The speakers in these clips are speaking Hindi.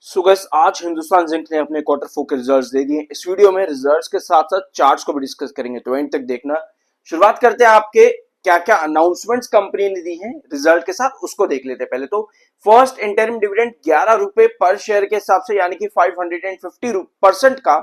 सुगस आज हिंदुस्तान जिंक ने अपने क्वार्टर फोर के रिजल्ट्स दे दिए। इस वीडियो में रिजल्ट्स के साथ साथ चार्ट्स को भी डिस्कस करेंगे, तो एंड तक देखना। शुरुआत करते हैं आपके क्या क्या अनाउंसमेंट्स कंपनी ने दी हैं रिजल्ट के साथ, उसको देख लेते हैं। पहले तो फर्स्ट इंटरिम डिविडेंड 11 रुपए पर शेयर के हिसाब से, यानी कि 550% का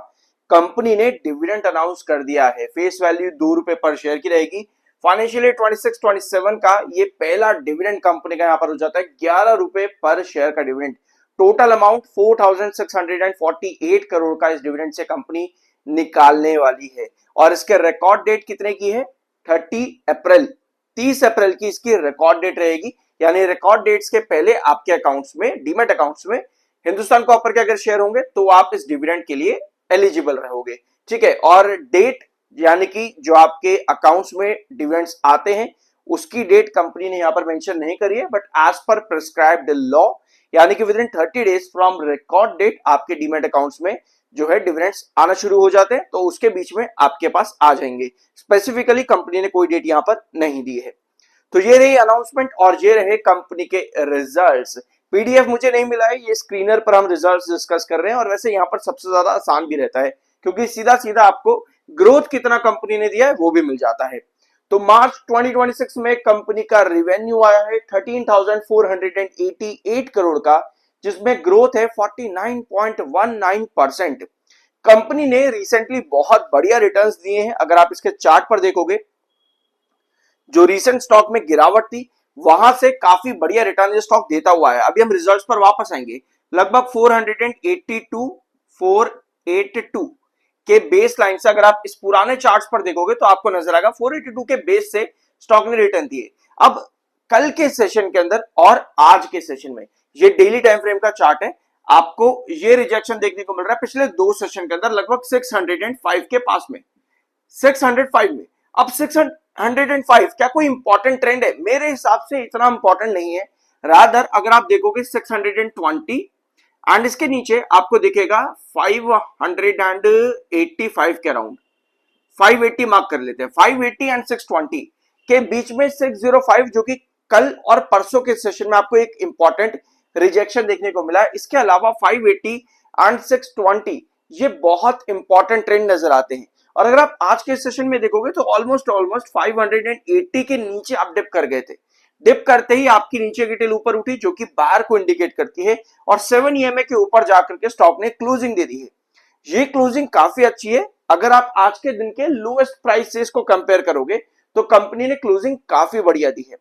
कंपनी ने डिविडेंड अनाउंस कर दिया है। फेस वैल्यू 2 रुपए पर शेयर की रहेगी। फाइनेंशियल ईयर 26-27 का ये पहला डिविडेंड कंपनी का यहाँ पर हो जाता है 11 रुपए पर शेयर का डिविडेंड। टोटल अमाउंट 4648 करोड़ का इस डिविडेंड से कंपनी निकालने वाली है। और इसके रिकॉर्ड डेट कितने की है? 30 अप्रैल की इसकी रिकॉर्ड डेट रहेगी। यानी रिकॉर्ड डेट्स के पहले आपके अकाउंट्स में, डीमैट अकाउंट्स में हिंदुस्तान कॉपर के अगर शेयर होंगे तो आप इस डिविडेंड के लिए एलिजिबल रहोगे। ठीक है, और डेट यानी कि जो आपके अकाउंट्स में डिविडेंड्स आते हैं उसकी डेट कंपनी ने यहां पर मेंशन नहीं करी है, but as per prescribed law यानी कि within 30 days from record date आपके डीमैट अकाउंट्स में जो है डिविडेंड्स आना शुरू हो जाते हैं, तो उसके बीच में आपके पास आ जाएंगे। स्पेसिफिकली कंपनी ने कोई डेट यहां पर नहीं दी है। तो ये रही अनाउंसमेंट और ये रहे कंपनी के रिजल्ट्स। पीडीएफ मुझे नहीं मिला है, ये स्क्रीनर पर हम रिजल्ट्स डिस्कस कर रहे हैं। और वैसे यहां पर सबसे ज्यादा आसान भी रहता है क्योंकि सीधा सीधा आपको ग्रोथ कितना कंपनी ने दिया है वो भी मिल जाता है। तो मार्च 2026 में कंपनी का रिवेन्यू आया है 13,488 करोड़ का, जिसमें ग्रोथ है 49.19%। कंपनी ने रिसेंटली बहुत बढ़िया रिटर्न्स दिए हैं। अगर आप इसके चार्ट पर देखोगे, जो रिसेंट स्टॉक में गिरावट थी वहां से काफी बढ़िया रिटर्न ये स्टॉक देता हुआ है। अभी हम रिजल्ट्स पर वापस आएंगे। लगभग 482 के बेस लाइन से अगर आप इस पुराने चार्ट्स पर देखोगे तो आपको नजर आएगा 482 के बेस से स्टॉक ने रिटर्न दिए। अब कल के सेशन के अंदर और आज के सेशन में, ये डेली टाइम फ्रेम का चार्ट है, आपको ये रिजेक्शन देखने को मिल रहा है पिछले दो सेशन के अंदर लगभग 605 के पास में, 605 में। अब 605 क्या कोई इंपॉर्टेंट ट्रेंड है? मेरे हिसाब से इतना इंपॉर्टेंट नहीं है। रादर अगर आप देखोगे 620 एंड इसके नीचे आपको दिखेगा 585 के अराउंड, 580 मार्क कर लेते हैं। 580 एंड 620 के बीच में 605 जो कि कल और परसों के सेशन में आपको एक इंपॉर्टेंट रिजेक्शन देखने को मिला है। इसके अलावा 580 एंड 620 ये बहुत इंपॉर्टेंट ट्रेंड नजर आते हैं। और अगर आप आज के सेशन में देखोगे तो ऑलमोस्ट 580 के नीचे आप डिप कर गए थे। डिप करते ही आपकी नीचे की टेल ऊपर उठी जो कि बायर को इंडिकेट करती है, और 7 EMA के ऊपर जाकर के स्टॉक ने क्लोजिंग दे दी है। ये क्लोजिंग काफी अच्छी है। अगर आप आज के दिन के लोएस्ट प्राइस से इसको कंपेयर करोगे तो कंपनी ने क्लोजिंग काफी बढ़िया दी है।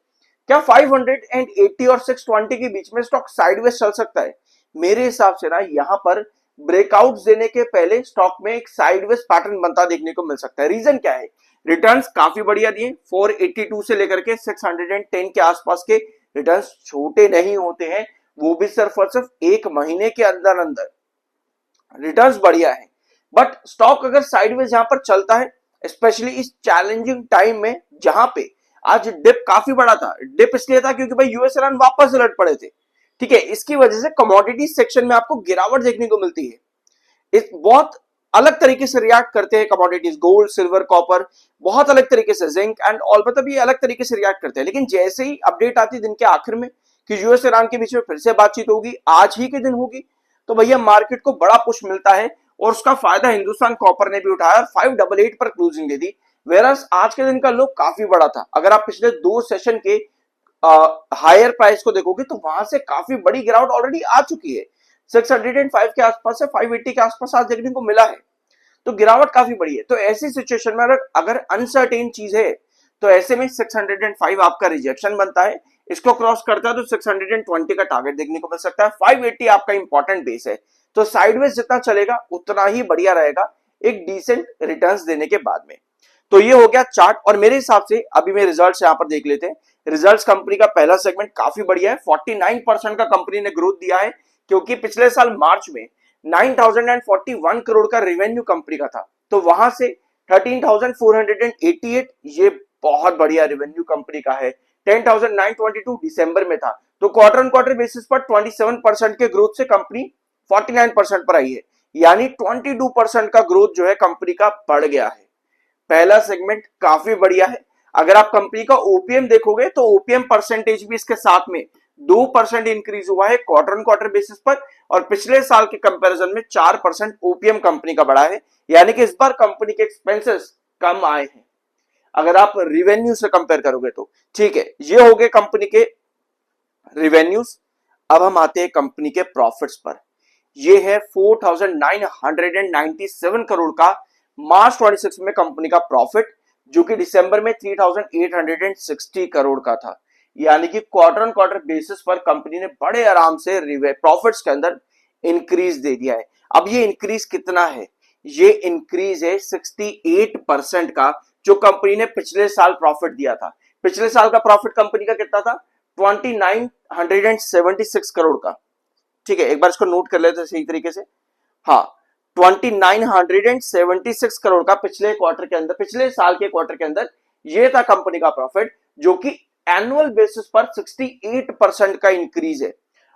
क्या 580 और 620 के बीच में स्टॉक साइडवेज चल सकता है? मेरे हिसाब से ना यहां पर ब्रेकआउट देने के पहले स्टॉक में एक साइडवेज पैटर्न बनता देखने को मिल सकता है। रीजन क्या है? रिटर्न्स काफी बढ़िया दिए, 482 से लेकर के 610 के आसपास के रिटर्न्स छोटे नहीं होते हैं, वो भी सिर्फ और सिर्फ एक महीने के अंदर अंदर रिटर्न्स बढ़िया है। बट स्टॉक अगर साइडवेज यहां पर चलता है, स्पेशली इस चैलेंजिंग टाइम में जहां पे आज डिप काफी बड़ा था। डिप इसलिए था क्योंकि भाई यूएस ईरान वापस उलट पड़े थे। ठीक है, इसकी वजह से कमोडिटी सेक्शन में आपको गिरावट देखने को मिलती है। इस बहुत अलग तरीके से रिएक्ट करते हैं कमोडिटीज, गोल्ड, सिल्वर, कॉपर, बहुत अलग तरीके से, जिंक एंड ऑल, मतलब ये अलग तरीके से रिएक्ट करते हैं। लेकिन जैसे ही अपडेट आती है दिन के आखिर में कि यूएस ईरान के बीच में फिर से बातचीत होगी, आज ही के दिन होगी, तो भैया मार्केट को बड़ा पुश मिलता है और उसका फायदा हिंदुस्तान कॉपर ने भी उठाया और 588 पर क्लोजिंग दे दी। वेरस आज के दिन का लो काफी बड़ा था। अगर आप पिछले दो सेशन के हायर प्राइस को देखोगे तो वहां से काफी बड़ी गिरावट ऑलरेडी आ चुकी है। 605 के आसपास से 580 के आसपास आज देखने को मिला है, तो गिरावट काफी बड़ी है। तो ऐसी सिचुएशन में अगर अनसर्टेन चीज है तो ऐसे में 605 आपका रिजेक्शन बनता है। इसको क्रॉस करता है तो 620 का टारगेट देखने को मिल सकता है। 580 आपका इंपॉर्टेंट बेस है। तो साइडवेज जितना चलेगा उतना ही बढ़िया रहेगा एक डिसेंट रिटर्न्स देने के बाद में। तो ये हो गया चार्ट। और मेरे हिसाब से अभी मैं रिजल्ट्स यहां पर देख लेते हैं। रिजल्ट्स कंपनी का पहला सेगमेंट काफी बढ़िया है, 49% का कंपनी ने ग्रोथ दिया है, क्योंकि पिछले साल मार्च में 9,041 करोड़ का रेवेन्यू कंपनी का था, तो वहां से 13,488 ये बहुत बढ़िया रेवेन्यू कंपनी का है। 10,922 दिसंबर में था, तो क्वार्टर ऑन क्वार्टर बेसिस पर 27% के ग्रोथ से कंपनी 49% पर आई है, यानी 22% का ग्रोथ जो है कंपनी का बढ़ गया है। पहला सेगमेंट काफी बढ़िया है। अगर आप कंपनी का ओपीएम देखोगे तो ओपीएम परसेंटेज भी इसके साथ में 2% इंक्रीज हुआ है क्वार्टर ऑन क्वार्टर बेसिस पर, और पिछले साल के कंपैरिजन में 4% ओपीएम कंपनी का बढ़ा है, यानी कि इस बार कंपनी के एक्सपेंसेस कम आए हैं अगर आप रिवेन्यू से कंपेयर करोगे तो। ठीक है, ये हो गए कंपनी के रिवेन्यूज। अब हम आते हैं कंपनी के प्रॉफिट्स पर। ये है 4997 करोड़ का मार्च 26 में कंपनी का प्रॉफिट, जो कि दिसंबर में 3860 करोड़ का था। यानी कि क्वार्टर ऑन क्वार्टर बेसिस पर कंपनी ने बड़े आराम से प्रॉफिट्स के अंदर इंक्रीज दे दिया है। अब ये इंक्रीज कितना है? ये इंक्रीज है 68% का, जो कंपनी ने पिछले साल प्रॉफिट दिया था। पिछले साल का प्रॉफिट कंपनी का कितना था? 2976 करोड़ का। ठीक है, एक बार इसको नोट कर लेते हैं सही तरीके से। हाँ, 2976 करोड़ का पिछले क्वार्टर के अंदर, पिछले साल के क्वार्टर के अंदर ये था कंपनी का प्रॉफिट, जो कि एनुअल बेसिस पर 68% का इंक्रीज है।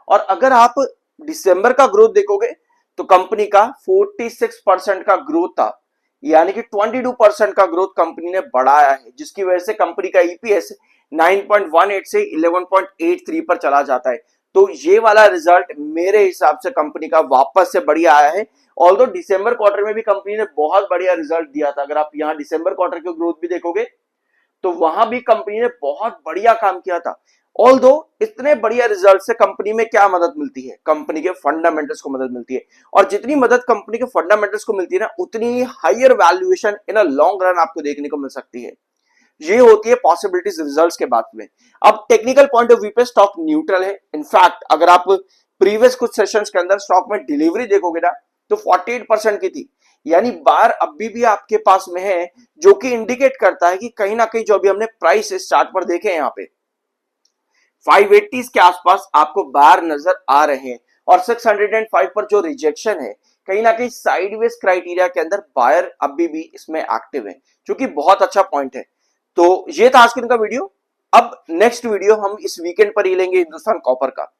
और अगर आप दिसंबर का ग्रोथ देखोगे तो कंपनी का 46% का ग्रोथ था, यानी कि 22% का ग्रोथ कंपनी ने बढ़ाया है, जिसकी वजह से कंपनी का ईपीएस 9.18 से 11.83 पर चला जाता है। तो ये वाला रिजल्ट मेरे हिसाब से कंपनी का वापस से बढ़िया आया है। ऑल्दो दिसंबर क्वार्टर में भी कंपनी ने बहुत बढ़िया रिजल्ट दिया था। अगर आप यहाँ दिसंबर क्वार्टर के ग्रोथ भी देखोगे तो वहां भी कंपनी ने बहुत बढ़िया काम किया था। ऑल्दो इतने बढ़िया रिजल्ट से कंपनी में क्या मदद मिलती है? कंपनी के फंडामेंटल्स को मदद मिलती है, और जितनी मदद कंपनी के फंडामेंटल्स को मिलती है ना, उतनी higher valuation in a long run आपको देखने को मिल सकती है। ये होती है पॉसिबिलिटीज रिजल्ट्स के बाद में। अब टेक्निकल पॉइंट ऑफ व्यू पे स्टॉक न्यूट्रल है। इनफैक्ट अगर आप प्रीवियस कुछ सेशंस के अंदर स्टॉक में डिलीवरी देखोगे ना, तो 48% की थी, यानी बार अभी भी आपके पास में है, जो कि इंडिकेट करता है कि कहीं ना कहीं जो अभी हमने प्राइस इस चार्ट पर देखे हैं, यहाँ पे 580 के आसपास आपको बार नजर आ रहे हैं, और 605 पर जो रिजेक्शन है, कहीं ना कहीं साइडवेज क्राइटेरिया के अंदर बायर अभी भी इसमें एक्टिव है, जो कि बहुत अच्छा पॉइंट है। तो ये था आज के दिन का वीडियो। अब नेक्स्ट वीडियो हम इस वीकेंड पर ही लेंगे हिंदुस्तान कॉपर का,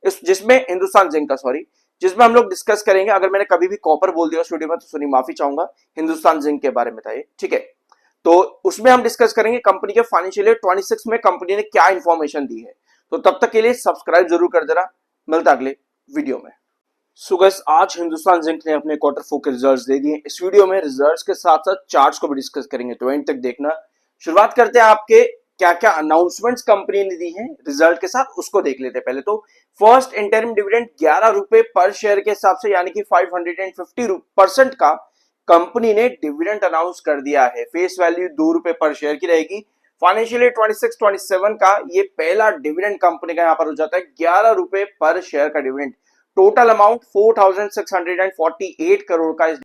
जिसमें हिंदुस्तान जिंक का, सॉरी, जिसमें हम लोग डिस्कस करेंगे। अगर मैंने कभी भी कॉपर बोल दिया उस वीडियो में तो सुनी माफी चाहूंगा, हिंदुस्तान जिंक के बारे में था ये। ठीक है, तो उसमें हम डिस्कस करेंगे कंपनी के फाइनेंशियल ईयर 26 में कंपनी ने क्या इंफॉर्मेशन दी है। तो तब तक के लिए सब्सक्राइब जरूर कर देना। मिलता अगले वीडियो में। सो गाइस, आज हिंदुस्तान जिंक ने अपने क्वार्टर 4 के रिजल्ट्स दे दिए। इस वीडियो में रिजल्ट्स के साथ साथ चार्ट्स को भी डिस्कस करेंगे, तो एंड तक देखना। शुरुआत करते हैं आपके क्या क्या अनाउंसमेंट्स कंपनी ने दी हैं रिजल्ट के साथ, उसको देख लेते हैं पहले। तो फर्स्ट इंटरिम डिविडेंड 11 रुपए पर शेयर के हिसाब से, यानी कि 550% का कंपनी ने डिविडेंड अनाउंस कर दिया है। फेस वैल्यू 2 रुपए पर शेयर की रहेगी। फाइनेंशियल ईयर 26-27 का ये पहला डिविडेंड कंपनी का यहाँ पर हो जाता है, 11 रुपए पर शेयर का डिविडेंड। टोटल अमाउंट 4648 करोड़ का इस